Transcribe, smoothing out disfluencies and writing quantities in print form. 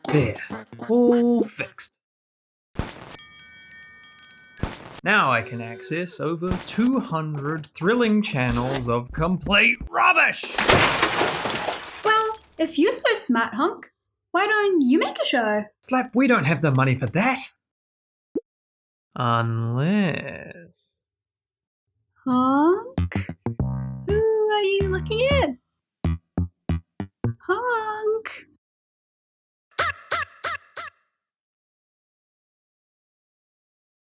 There, all fixed. Now I can access over 200 thrilling channels of complete rubbish! Well, if you're so smart, Honk, why don't you make a show? Slap, we don't have the money for that. Unless... Honk? Who are you looking at? Honk?